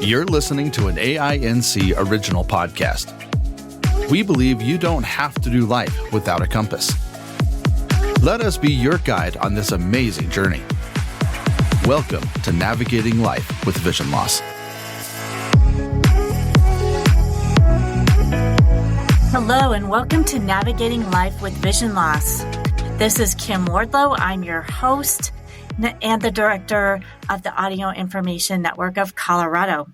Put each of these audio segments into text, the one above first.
You're listening to an AINC original podcast. We believe you don't have to do life without a compass. Let us be your guide on this amazing journey. Welcome to Navigating Life with Vision Loss. Hello, and welcome to Navigating Life with Vision Loss. This is Kim Wardlow. I'm your host and the director of the Audio Information Network of Colorado.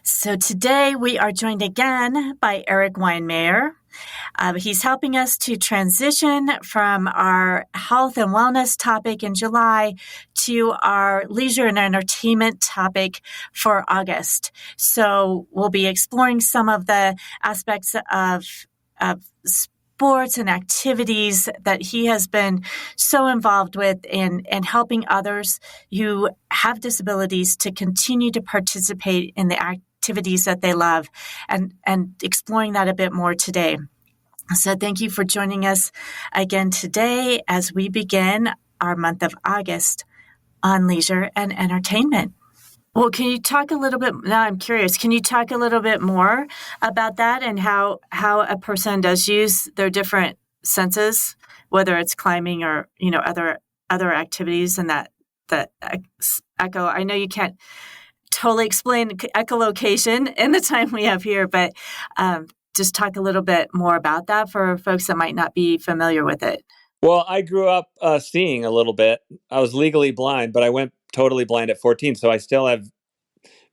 So today we are joined again by Erik Weihenmayer. He's helping us to transition from our health and wellness topic in July to our leisure and entertainment topic for August. So we'll be exploring some of the aspects of sports and activities that he has been so involved with in helping others who have disabilities to continue to participate in the activities that they love, and exploring that a bit more today. So thank you for joining us again today as we begin our month of August on leisure and entertainment. Well, can you talk a little bit, now I'm curious, can you talk a little bit more about that and how a person does use their different senses, whether it's climbing or, other activities, and that echo, I know you can't totally explain echolocation in the time we have here, but just talk a little bit more about that for folks that might not be familiar with it. Well, I grew up seeing a little bit. I was legally blind, but I went totally blind at 14. So I still have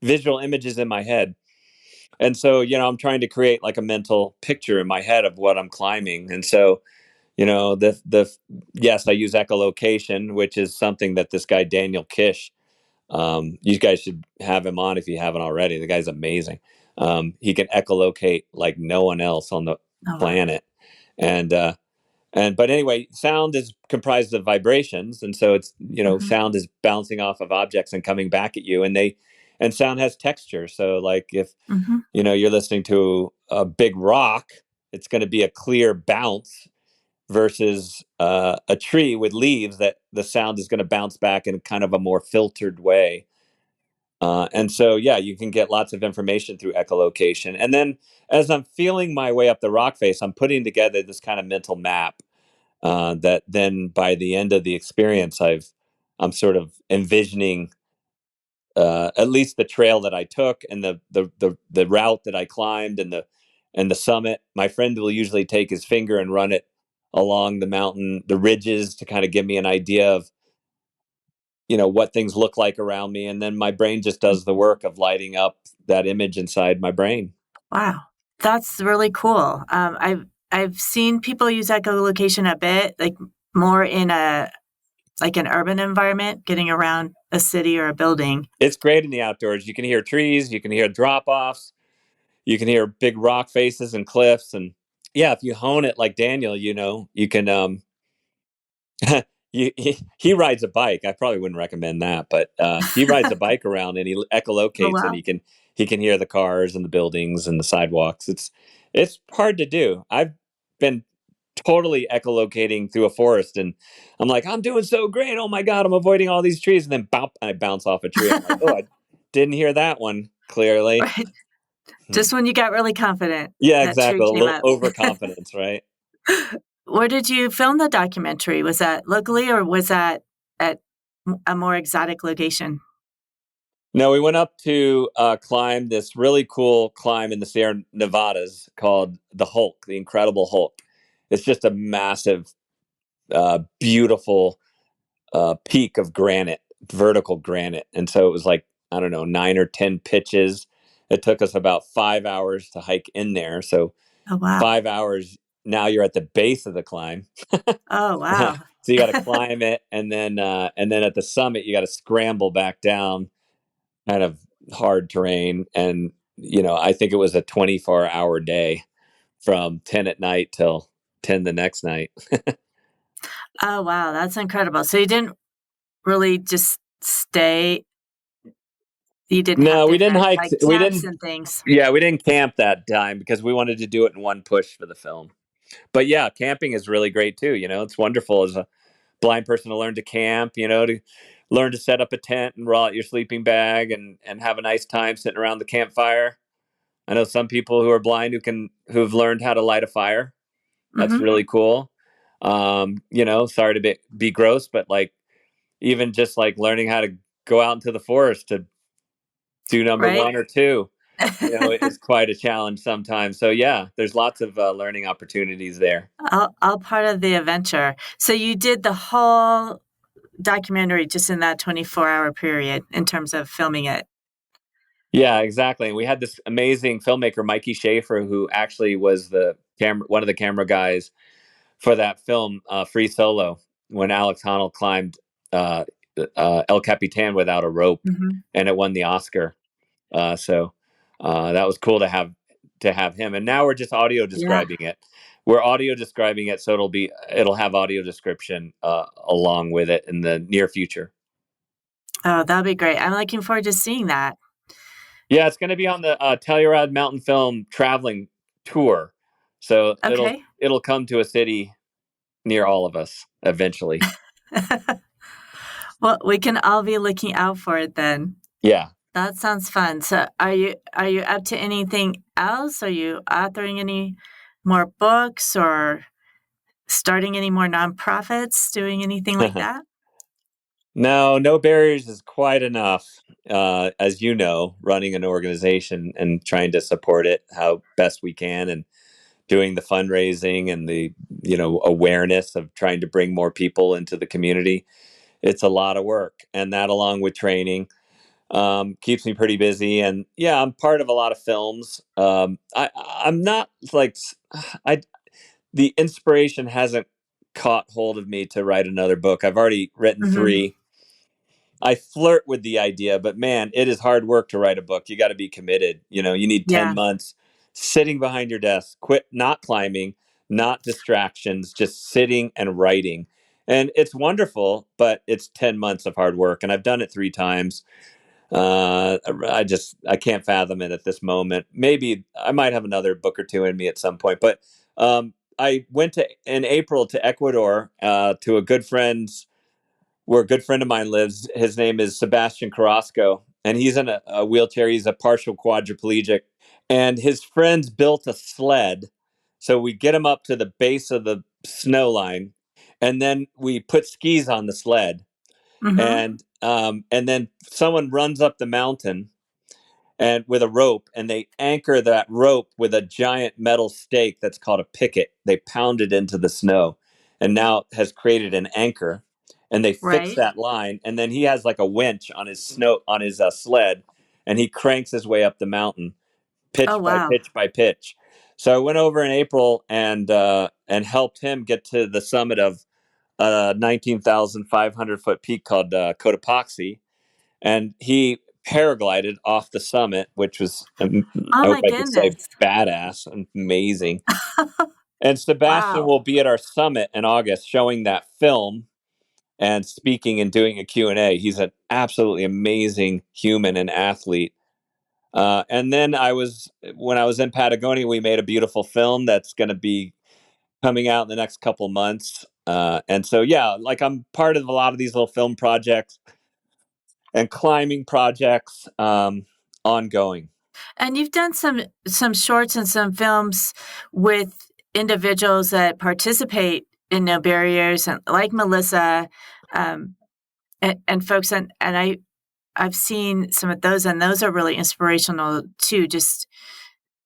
visual images in my head. And so, I'm trying to create like a mental picture in my head of what I'm climbing. And so, yes, I use echolocation, which is something that this guy, Daniel Kish, you guys should have him on if you haven't already. The guy's amazing. He can echolocate like no one else on the planet. But anyway, sound is comprised of vibrations. And so it's, sound is bouncing off of objects and coming back at you, and sound has texture. So like if, you're listening to a big rock, it's going to be a clear bounce versus a tree with leaves that the sound is going to bounce back in kind of a more filtered way. And so, you can get lots of information through echolocation. And then as I'm feeling my way up the rock face, I'm putting together this kind of mental map that then by the end of the experience, I'm sort of envisioning at least the trail that I took and the route that I climbed and the summit. My friend will usually take his finger and run it along the mountain, the ridges, to kind of give me an idea of what things look like around me. And then my brain just does the work of lighting up that image inside my brain. Wow. That's really cool. I've seen people use echolocation a bit, like more in an urban environment, getting around a city or a building. It's great in the outdoors. You can hear trees, you can hear drop-offs, you can hear big rock faces and cliffs. And if you hone it like Daniel, you can, he rides a bike. I probably wouldn't recommend that, but he rides a bike around and he echolocates, and he can hear the cars and the buildings and the sidewalks. It's hard to do. I've been totally echolocating through a forest, and I'm like, I'm doing so great. Oh my God, I'm avoiding all these trees, and then I bounce off a tree. I'm like, I didn't hear that one clearly. Right. Just when you got really confident. Yeah, exactly. A little overconfidence, right? Where did you film the documentary? Was that locally, or was that at a more exotic location? No, we went up to climb this really cool climb in the Sierra Nevadas called the Hulk, the Incredible Hulk. It's just a massive, beautiful peak of granite, vertical granite. And so it was like, 9 or 10 pitches. It took us about 5 hours to hike in there. So 5 hours, now you're at the base of the climb. Oh, wow. So you got to climb it. And then at the summit, you got to scramble back down, kind of hard terrain. And, I think it was a 24-hour day from 10 at night till 10 the next night. Oh, wow. That's incredible. So you didn't really just stay. You didn't. No, we didn't hike. We didn't. And things. Yeah, we didn't camp that time because we wanted to do it in one push for the film. But camping is really great too. It's wonderful as a blind person to learn to camp, to learn to set up a tent and roll out your sleeping bag and have a nice time sitting around the campfire. I know some people who are blind who've learned how to light a fire. That's Mm-hmm. really cool. Sorry to be gross, but like even just like learning how to go out into the forest to do number Right. 1 or 2, is quite a challenge sometimes. So yeah, there's lots of learning opportunities there. All part of the adventure. So you did the whole documentary just in that 24-hour period in terms of filming it. Yeah, exactly. And we had this amazing filmmaker, Mikey Schaefer, who actually was one of the camera guys for that film, Free Solo, when Alex Honnold climbed uh, El Capitan without a rope, Mhm. and it won the Oscar. So that was cool to have him. And now we're just audio Yeah. describing it. We're audio describing it, so it'll have audio description along with it in the near future. Oh, that'll be great. I'm looking forward to seeing that. Yeah, it's going to be on the Telluride Mountain Film traveling tour, so Okay. it'll come to a city near all of us eventually. Well, we can all be looking out for it then. Yeah. That sounds fun. So are you up to anything else? Are you authoring any more books or starting any more nonprofits, doing anything like that? No barriers is quite enough. As you know, running an organization and trying to support it how best we can, and doing the fundraising and the awareness of trying to bring more people into the community. It's a lot of work, and that along with training keeps me pretty busy. And yeah, I'm part of a lot of films. I'm not like I the inspiration hasn't caught hold of me to write another book. I've already written Mhm. 3. I flirt with the idea, but man, it is hard work to write a book. You got to be committed. You need 10 Yeah. months sitting behind your desk, quit not climbing, not distractions, just sitting and writing. And it's wonderful, but it's 10 months of hard work. And I've done it 3 times. I can't fathom it at this moment. Maybe I might have another book or 2 in me at some point, but I went in April to Ecuador to a good friend's where a good friend of mine lives. His name is Sebastian Carrasco, and he's in a wheelchair. He's a partial quadriplegic, and his friends built a sled. So we get him up to the base of the snow line, and then we put skis on the sled, Mhm. and then someone runs up the mountain and with a rope, and they anchor that rope with a giant metal stake that's called a picket. They pound it into the snow, and now it has created an anchor, and they fix Right. that line. And then he has like a winch on his sled, and he cranks his way up the mountain, Oh, pitch by wow. pitch by pitch. So I went over in April and helped him get to the summit of a 19,500 foot peak called Cotopaxi, and he paraglided off the summit, which was, Oh I hope my I could say, goodness. badass and amazing. And Sebastian Wow. will be at our summit in August showing that film and speaking and doing a Q&A. He's an absolutely amazing human and athlete. And then when I was in Patagonia, we made a beautiful film that's going to be coming out in the next couple months. And so, yeah, like I'm part of a lot of these little film projects and climbing projects ongoing. And you've done some shorts and some films with individuals that participate in No Barriers, and like Melissa, um, and folks, and I've seen some of those, and those are really inspirational too. Just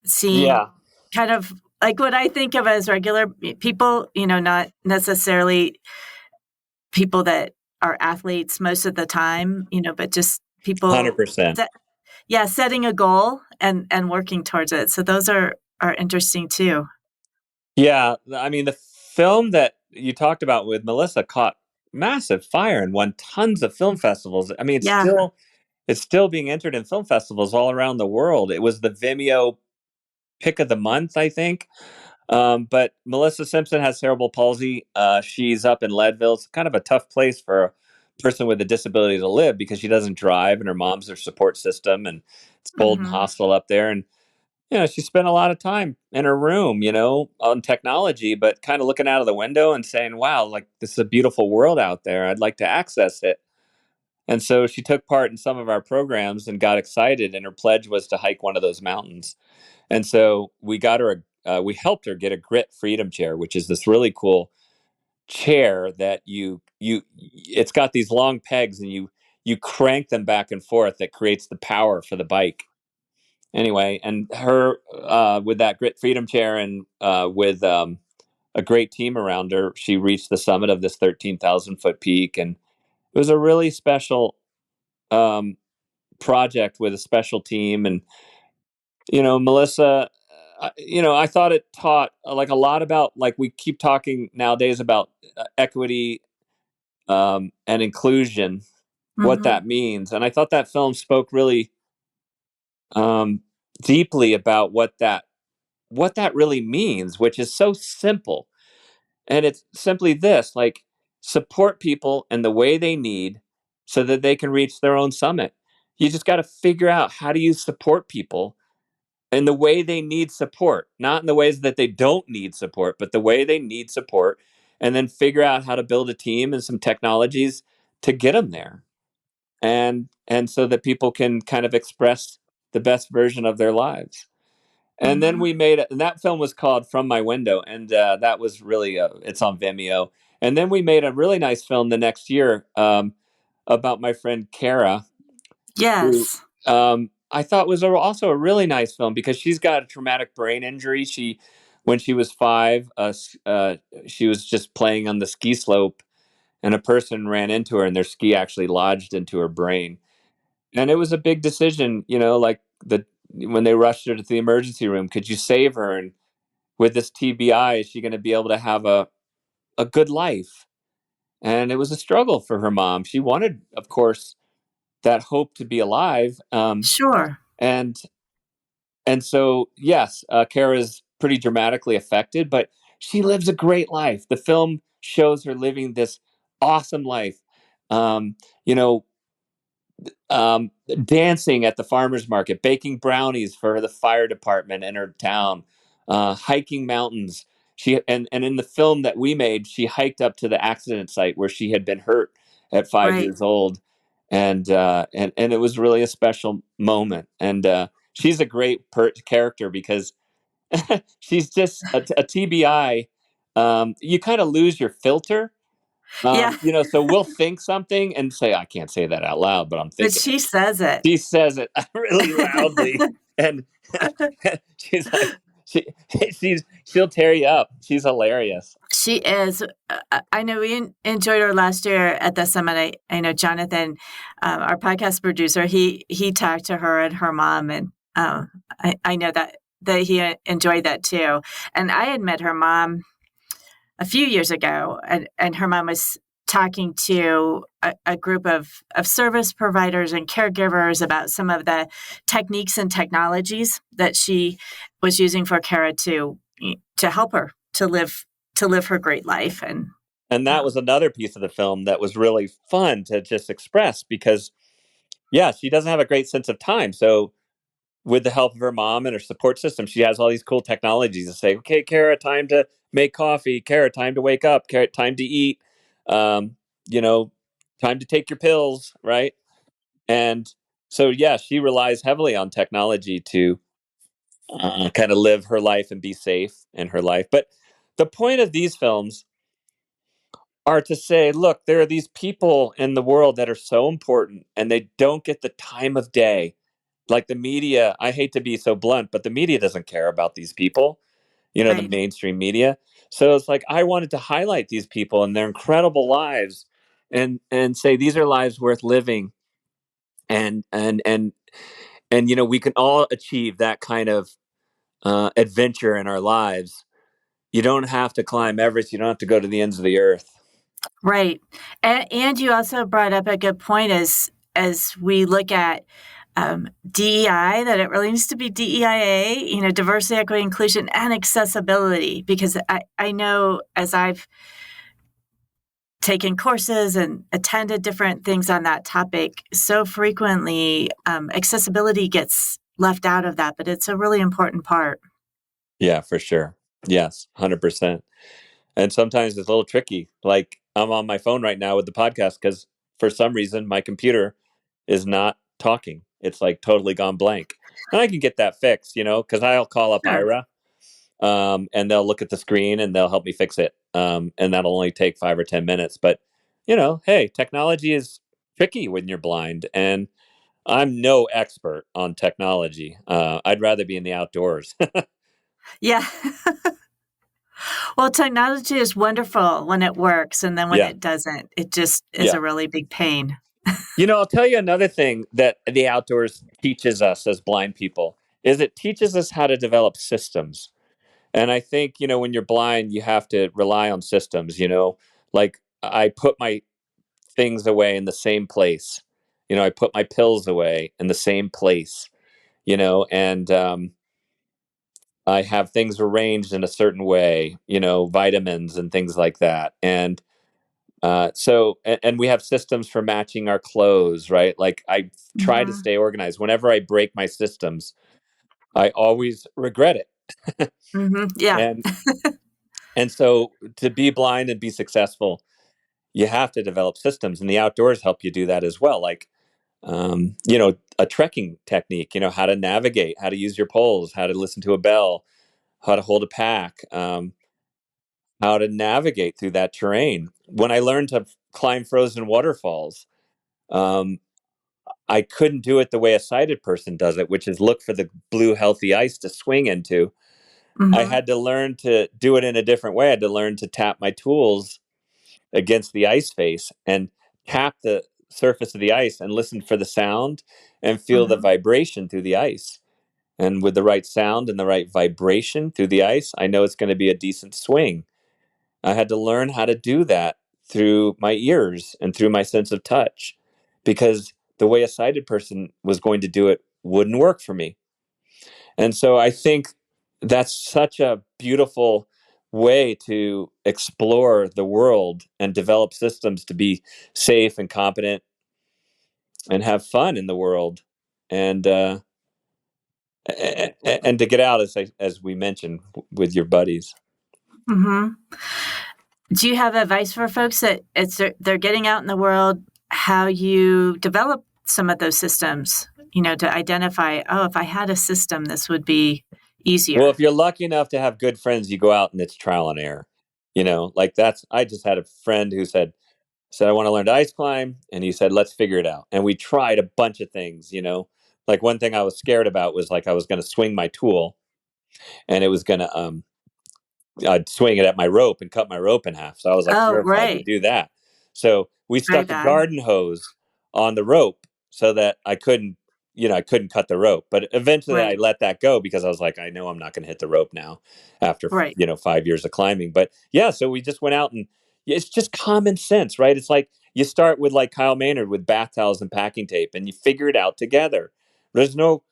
seeing Yeah, kind of like what I think of as regular people, not necessarily people that are athletes most of the time, but just people 100%. that, yeah, setting a goal and working towards it. So those are interesting too. Yeah, I mean, the film that you talked about with Melissa caught massive fire and won tons of film festivals. I mean, Yeah. it's still being entered in film festivals all around the world. It was the Vimeo pick of the month, I think. But Melissa Simpson has cerebral palsy. She's up in Leadville. It's kind of a tough place for a person with a disability to live because she doesn't drive and her mom's their support system, and it's cold and Mhm. hostile up there. And she spent a lot of time in her room, on technology, but kind of looking out of the window and saying, "Wow, like this is a beautiful world out there. I'd like to access it." And so she took part in some of our programs and got excited, and her pledge was to hike one of those mountains. And so we helped her get a grit freedom chair, which is this really cool chair that it's got these long pegs, and you crank them back and forth. That creates the power for the bike. Anyway, and her with that grit freedom chair, and with a great team around her, she reached the summit of this 13,000-foot peak, and it was a really special um, project with a special team. And Melissa, I thought it taught like a lot about, like, we keep talking nowadays about equity and inclusion, what Mm-hmm. that means. And I thought that film spoke really um, deeply about what that really means, which is so simple. And it's simply this, like, support people in the way they need so that they can reach their own summit. You just got to figure out, how do you support people in the way they need support, not in the ways that they don't need support, but the way they need support, and then figure out how to build a team and some technologies to get them there. And so that people can kind of express the best version of their lives. And then Mm-hmm. we made it, and that film was called From My Window, and that was really it's on Vimeo. And then we made a really nice film the next year about my friend Kara, who Yes. I thought was also a really nice film, because she's got a traumatic brain injury. When she was 5, she was just playing on the ski slope, and a person ran into her, and their ski actually lodged into her brain. And it was a big decision, like, when they rushed her to the emergency room, could you save her? And with this TBI, is she going to be able to have a good life? And it was a struggle for her mom. She wanted, of course, that hope to be alive. Sure. And so, yes, Kara's pretty dramatically affected, but she lives a great life. The film shows her living this awesome life. Um, you know, Dancing at the farmer's market, baking brownies for the fire department in her town, hiking mountains. And in the film that we made, she hiked up to the accident site where she had been hurt at 5 Right. years old, and it was really a special moment. And she's a great character, because she's just a TBI. You kind of lose your filter. Yeah. So we'll think something and say, I can't say that out loud, but I'm But thinking it. she says it. She says it really loudly, and she's like, she'll tear you up. She's hilarious. She is. I know we enjoyed her last year at the summit. I know Jonathan, our podcast producer, he talked to her and her mom, and I know that he enjoyed that too. And I had met her mom a few years ago, and her mom was talking to a group of service providers and caregivers about some of the techniques and technologies that she was using for Kara to help her to live her great life. And that was another piece of the film that was really fun to just express, because, yeah, she doesn't have a great sense of time. So with the help of her mom and her support system, she has all these cool technologies to say, okay, Kara, time to make coffee. Kara, time to wake up. Kara, time to eat. Um, time to take your pills, right? And so, yeah, she relies heavily on technology to kind of live her life and be safe in her life. But the point of these films are to say, look, there are these people in the world that are so important, and they don't get the time of day. Like the media, I hate to be so blunt, but the media doesn't care about these people, the Right. mainstream media. So it's like, I wanted to highlight these people and their incredible lives, and say these are lives worth living. And we can all achieve that kind of adventure in our lives. You don't have to climb Everest. You don't have to go to the ends of the earth. Right. And you also brought up a good point as we look at DEI, that it really needs to be DEIA, diversity, equity, inclusion, and accessibility. Because I know, as I've taken courses and attended different things on that topic, so frequently accessibility gets left out of that, but it's a really important part. Yeah, for sure. Yes, 100%. And sometimes it's a little tricky. Like, I'm on my phone right now with the podcast because for some reason, my computer is not talking. It's like totally gone blank. And I can get that fixed, because I'll call up Sure. Ira, and they'll look at the screen and they'll help me fix it. And that'll only take 5 or 10 minutes. But, hey, technology is tricky when you're blind. And I'm no expert on technology. I'd rather be in the outdoors. Yeah. Well, technology is wonderful when it works, and then when Yeah. it doesn't, it just is Yeah. a really big pain. I'll tell you another thing that the outdoors teaches us as blind people is it teaches us how to develop systems. And I think, when you're blind, you have to rely on systems, like I put my things away in the same place. I put my pills away in the same place, and I have things arranged in a certain way, vitamins and things like that. And and we have systems for matching our clothes, right? Like I try to Mhm. stay organized. Whenever I break my systems, I always regret it. Mhm. Yeah. and and so to be blind and be successful, you have to develop systems, and the outdoors help you do that as well. Like a trekking technique, how to navigate, how to use your poles, how to listen to a bell, how to hold a pack, how to navigate through that terrain. When I learned to climb frozen waterfalls, um, I couldn't do it the way a sighted person does it, which is look for the blue, healthy ice to swing into. I Mhm. had to learn to do it in a different way. I had to learn to tap my tools against the ice face and tap the surface of the ice and listen for the sound and feel the Mhm. vibration through the ice. And with the right sound and the right vibration through the ice, I know it's going to be a decent swing. I had to learn how to do that through my ears and through my sense of touch, because the way a sighted person was going to do it wouldn't work for me. And so I think that's such a beautiful way to explore the world and develop systems to be safe and competent and have fun in the world, and and to get out, as we mentioned, with your buddies. Mhm. Do you have advice for folks that they're getting out in the world, how you develop some of those systems, to identify, "Oh, if I had a system, this would be Well, easier." if you're lucky enough to have good friends, you go out and it's trial and error. Like I just had a friend who said I want to learn to ice climb, and he said let's figure it out. And we tried a bunch of things. Like one thing I was scared about was like I was going to swing my tool, and it was going to I'd swing it at my rope and cut my rope in half. So I was like Oh, terrified to right. do that. So we Very stuck a bad. garden hose on the rope so that I couldn't cut the rope. But eventually I Right. let that go because I was like, I know I'm not going to hit the rope now after, Right. 5 years of climbing. But yeah, so we just went out, and it's just common sense, right? It's like you start with like Kyle Maynard with bath towels and packing tape, and you figure it out together. There's no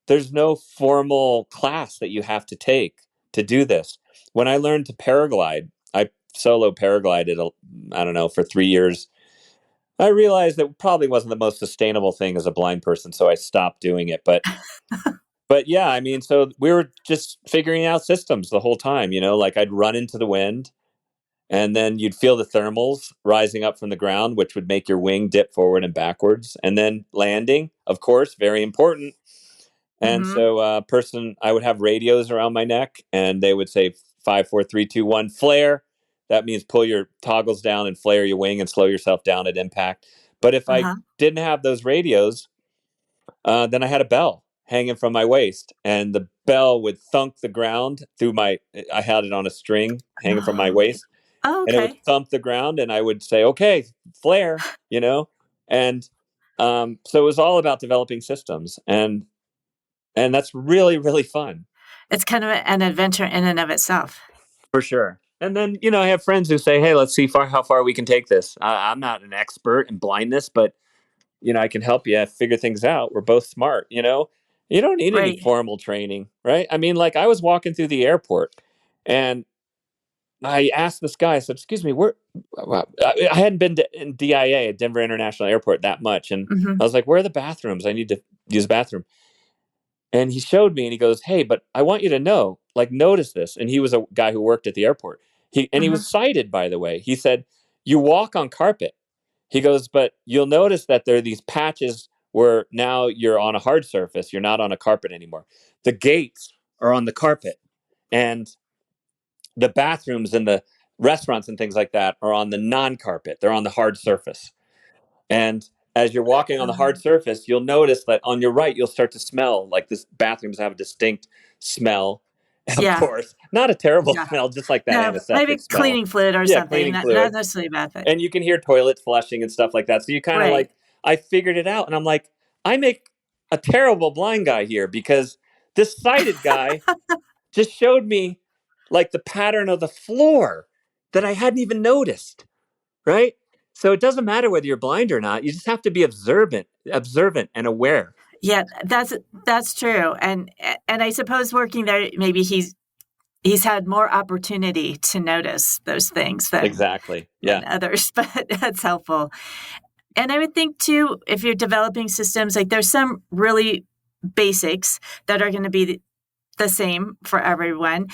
there's no formal class that you have to take to do this. When I learned to paraglide, I solo paraglided, I don't know, for 3 years. I realized that probably wasn't the most sustainable thing as a blind person, so I stopped doing it. But yeah, I mean, so we were just figuring out systems the whole time. Like I'd run into the wind, and then you'd feel the thermals rising up from the ground, which would make your wing dip forward and backwards, and then landing, of course, very important. And Mhm. so, I would have radios around my neck, and they would say 5, 4, 3, 2, 1, flare. That means pull your toggles down and flare your wing and slow yourself down at impact. But if I Uh-huh. didn't have those radios, then I had a bell hanging from my waist, and the bell would thunk the ground through my. I had it on a string hanging from my Oh, okay. waist, Oh, and it would okay. thump the ground, and I would say, "Okay, flare," and so it was all about developing systems, and that's really, really fun. It's kind of an adventure in and of itself. For sure. And then, I have friends who say, hey, let's see how far we can take this. I'm not an expert in blindness, but, I can help you figure things out. We're both smart, You don't need any Right. formal training, right? I mean, like I was walking through the airport, and I asked this guy, I said, excuse me, I hadn't been in DIA at Denver International Airport that much. And I Mhm. was like, where are the bathrooms? I need to use the bathroom. And he showed me, and he goes, hey, but I want you to know, like, notice this. And he was a guy who worked at the airport. He Mhm. was sighted, by the way. He said, you walk on carpet. He goes, but you'll notice that there are these patches where now you're on a hard surface. You're not on a carpet anymore. The gates are on the carpet, and the bathrooms and the restaurants and things like that are on the non-carpet. They're on the hard surface. And as you're walking on the hard surface, you'll notice that on your right, you'll start to smell like this bathrooms have a distinct smell. Of Yeah. course, not a terrible Yeah. smell, just like that No, maybe antiseptic smell. cleaning fluid or Yeah, something. cleaning Not fluid. necessarily a bad thing. And you can hear toilets flushing and stuff like that. So you kind of Right. like, I figured it out. And I'm like, I make a terrible blind guy here because this sighted guy just showed me like the pattern of the floor that I hadn't even noticed. Right. So it doesn't matter whether you're blind or not. You just have to be observant and aware. Yeah, that's true. And I suppose working there, maybe he's had more opportunity to notice those things Exactly. Yeah. than others, but that's helpful. And I would think too, if you're developing systems, like there's some really basics that are going to be the same for everyone,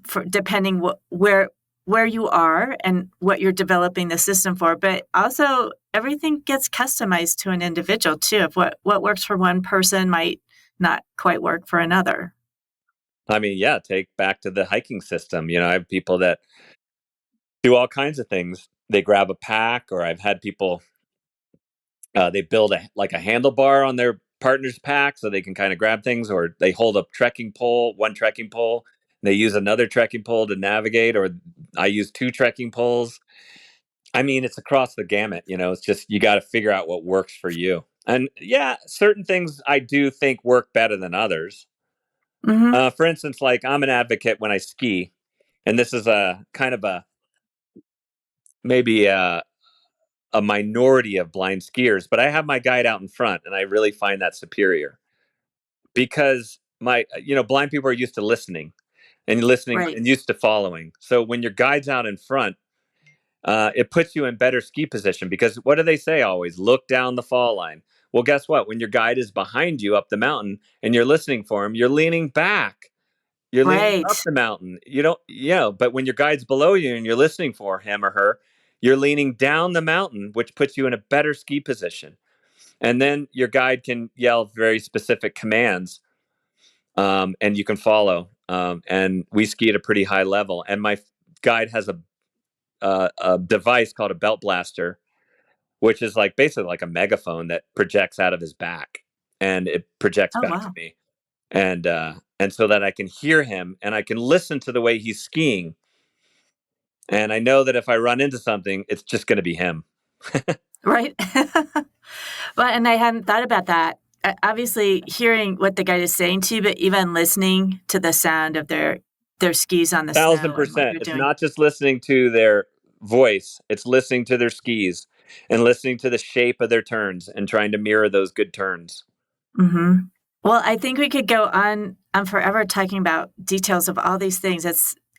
for depending where you are and what you're developing the system for. But also everything gets customized to an individual too. If what works for one person might not quite work for another. I mean, yeah, take back to the hiking system. I have people that do all kinds of things. They grab a pack, or I've had people, they build a handlebar on their partner's pack so they can kind of grab things, or they hold a one trekking pole. They use another trekking pole to navigate, or I use two trekking poles. I mean, it's across the gamut. It's just you got to figure out what works for you. And yeah, certain things I do think work better than others. Mm-hmm. For instance, like I'm an advocate when I ski, and this is a kind of maybe a minority of blind skiers, but I have my guide out in front, and I really find that superior because blind people are used to listening Right. and used to following. So when your guide's out in front, it puts you in better ski position because what do they say always? Look down the fall line. Well, guess what? When your guide is behind you up the mountain and you're listening for him, you're leaning back. You're leaning Right. up the mountain. You don't, but when your guide's below you and you're listening for him or her, you're leaning down the mountain, which puts you in a better ski position. And then your guide can yell very specific commands, and you can follow. And we ski at a pretty high level. And my guide has a device called a belt blaster, which is like basically like a megaphone that projects out of his back, and it projects Oh back to wow. me, and so that I can hear him and I can listen to the way he's skiing, and I know that if I run into something, it's just going to be him. Right. Well, and I hadn't thought about that. Obviously, hearing what the guide is saying to you, but even listening to the sound of their skis on the snow and what 1,000%. they're It's doing. not just listening to their voice; it's listening to their skis and listening to the shape of their turns and trying to mirror those good turns. Mm-hmm. Well, I think we could go on forever talking about details of all these things.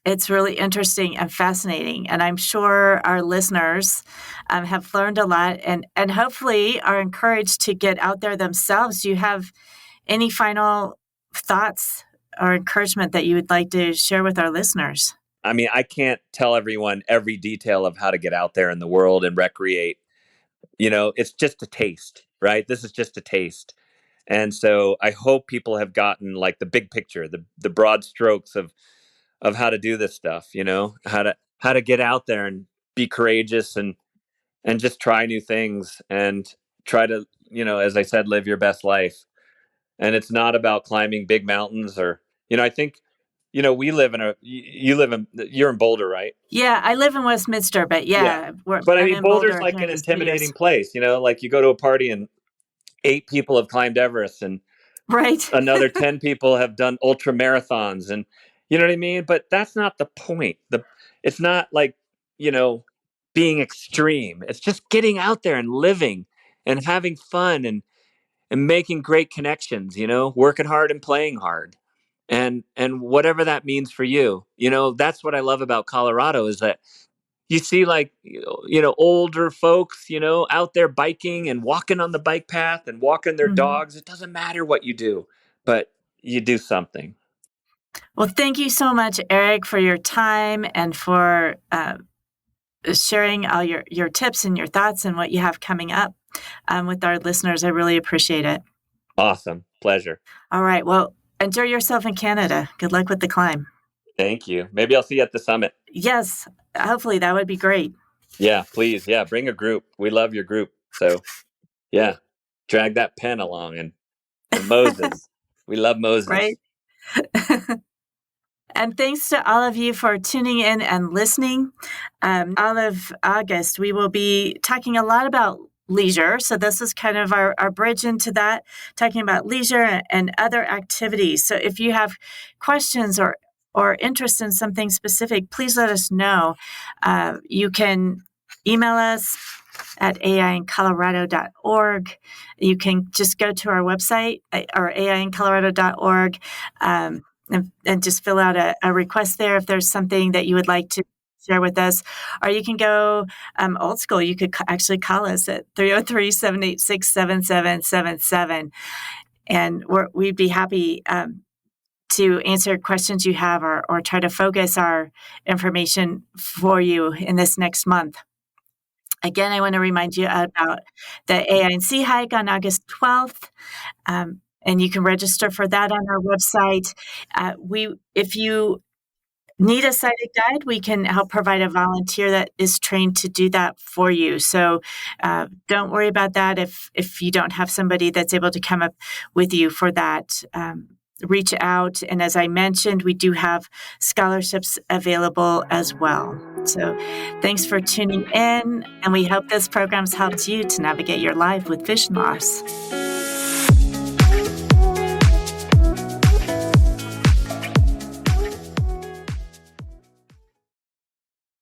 It's really interesting and fascinating, and I'm sure our listeners have learned a lot, and hopefully are encouraged to get out there themselves. Do you have any final thoughts or encouragement that you would like to share with our listeners? I mean, I can't tell everyone every detail of how to get out there in the world and recreate. It's just a taste, right? This is just a taste. And so I hope people have gotten like the big picture, the broad strokes of how to do this stuff, how to get out there and be courageous and just try new things and try to, as I said, live your best life. And it's not about climbing big mountains or, I think, we live you're in Boulder, right? Yeah, I live in Westminster, but Yeah. yeah, But I I'm mean, in Boulder's Boulder like here in an the studios. intimidating place, like you go to a party and 8 people have climbed Everest and Right. another 10 people have done ultra marathons, and you know what I mean? But that's not the point. It's not like, you know, being extreme. It's just getting out there and living and having fun and making great connections, working hard and playing hard. And whatever that means for you. That's what I love about Colorado is that you see like older folks out there biking and walking on the bike path and walking their Mhm. dogs. It doesn't matter what you do, but you do something. Well, thank you so much, Erik, for your time and for sharing all your tips and your thoughts and what you have coming up with our listeners. I really appreciate it. Awesome. Pleasure. All right. Well, enjoy yourself in Canada. Good luck with the climb. Thank you. Maybe I'll see you at the summit. Yes. Hopefully that would be great. Yeah, please. Yeah, bring a group. We love your group. So, yeah, drag that pen along and Moses. We love Moses. Right. And thanks to all of you for tuning in and listening. All of August, we will be talking a lot about leisure. So this is kind of our bridge into that, talking about leisure and other activities. So if you have questions or interest in something specific, please let us know. You can email us at aiincolorado.org. You can just go to our website, or aiincolorado.org, and just fill out a request there if there's something that you would like to share with us. Or you can go old school. You could actually call us at 303-786-7777. And we'd be happy to answer questions you have or try to focus our information for you in this next month. Again, I want to remind you about the AINC hike on August 12th. And you can register for that on our website. If you need a sighted guide, we can help provide a volunteer that is trained to do that for you. So don't worry about that if you don't have somebody that's able to come up with you for that. Reach out. And as I mentioned, we do have scholarships available as well. So thanks for tuning in. And we hope this program's helped you to navigate your life with vision loss.